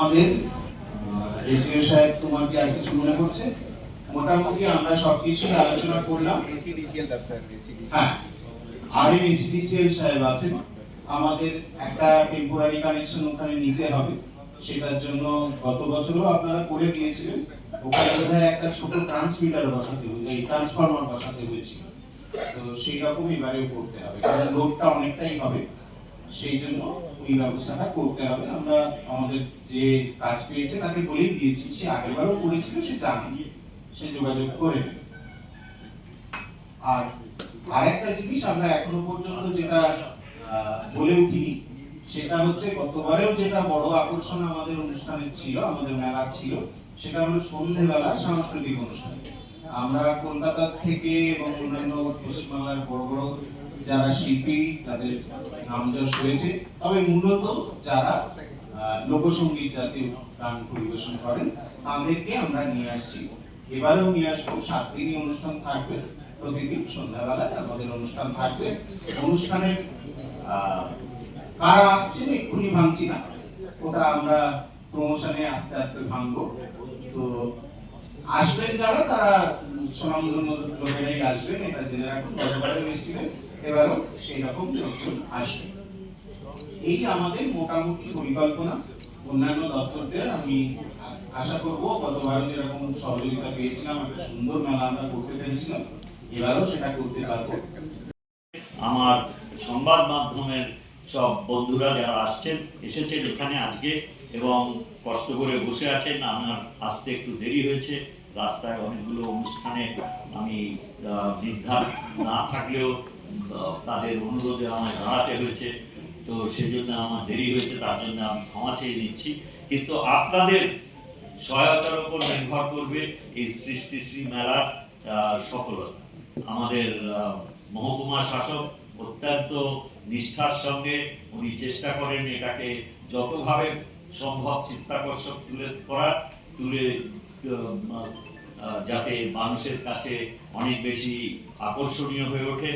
আমাদের এসিও সাহেব তোমার কি আর কিছু মনে করছে? মোটামুটি আমরা সবকিছু আলোচনা করলাম। হ্যাঁ, আর এসিডিসিএল সাহেব আছেন, আমাদের একটা টেম্পোরারি কানেকশন ওখানে নিতে হবে। সেটার জন্য গত বছরও আপনারা করে দিয়েছিলেন, ওখানে বোধহয় একটা ছোট ট্রান্সমিটার বসাতে হয়েছিল, এই ট্রান্সফরমার বসাতে হয়েছিল। তো সেই রকম এবারেও করতে হবে, কারণ লোডটা অনেকটাই হবে, সেই জন্য এই ব্যবস্থাটা করতে হবে। আমরা আমাদের যে কাজ পেয়েছে তাকে বলেই দিয়েছি, সে আগেরবারও করেছিল, সে জানে, সে যোগাযোগ করে নেবে। আর আরেকটা জিনিস আমরা এখনো পর্যন্ত যেটা বলে উঠিনি, সেটা হচ্ছে গতবারেও যেটা বড় আকর্ষণ আমাদের অনুষ্ঠানে ছিল, আমাদের মেলা ছিল, সেটা হলো সন্ধ্যেবেলা সাংস্কৃতিক অনুষ্ঠান। আমরা কলকাতা থেকে এবং অন্যান্য পশ্চিমবাংলার বড় বড় যারা শিল্পী, তাদের নামযশ হয়েছে, তবে মূলত যারা লোকসঙ্গীত জাতীয় গান পরিবেশন করেন তাদেরকে আমরা নিয়ে আসছি। এবারেও নিয়ে আসবো, 7 দিনই অনুষ্ঠান থাকবে, প্রতিদিন সন্ধ্যাবেলায় আমাদের অনুষ্ঠান থাকবে। অনুষ্ঠানের কারা আসছেন এক্ষুনি ভাঙছি না, ওটা আমরা প্রমোশনে আস্তে আস্তে ভাঙবো। তো আসবেন যারা, তারা সুনামধন্য লোকেরাই আসবেন, এটা জেনে রাখুন। গতবারে এসেছিলেন, এবারও সেই রকম লোকজন আসবে। এই আমাদের মোটামুটি পরিকল্পনা। অন্যান্য দপ্তরদের আমি আশা করব, গতবারও যেরকম সহযোগিতা পেয়েছিলাম, একটা সুন্দর মেলা আমরা করতে পেরেছিলাম, এবারও সেটা করতে পারবো। আমার সংবাদ মাধ্যমের সব বন্ধুরা যারা এসেছেন এখানে আজকে এবং কষ্ট করে বসে আছেন, আমার আসতে একটু দেরি হয়েছে, রাস্তায় অনেকগুলো অনুষ্ঠানে আমি নির্ধার না থাকলেও তাদের অনুরোধে আমায় দাঁড়াতে হয়েছে, তো সেজন্য আমার দেরি হয়েছে, তার জন্য আমি ক্ষমা চেয়ে নিচ্ছি। কিন্তু আপনাদের সহায়তার উপর নির্ভর করবে এই সৃষ্টিশ্রী মেলার সফলতা। আমাদের মহকুমা শাসক অত্যন্ত নিষ্ঠার সঙ্গে উনি চেষ্টা করেন এটাকে যতভাবে সম্ভব চিত্তাকর্ষক তুলে যাতে মানুষের কাছে অনেক বেশি আকর্ষণীয় হয়ে ওঠে।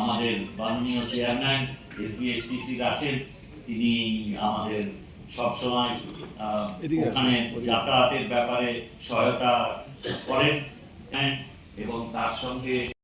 আমাদের মাননীয় চেয়ারম্যান এসবিএসটিসির আছেন, তিনি আমাদের সবসময় ওখানে যাতায়াতের ব্যাপারে সহায়তা করেন এবং তার সঙ্গে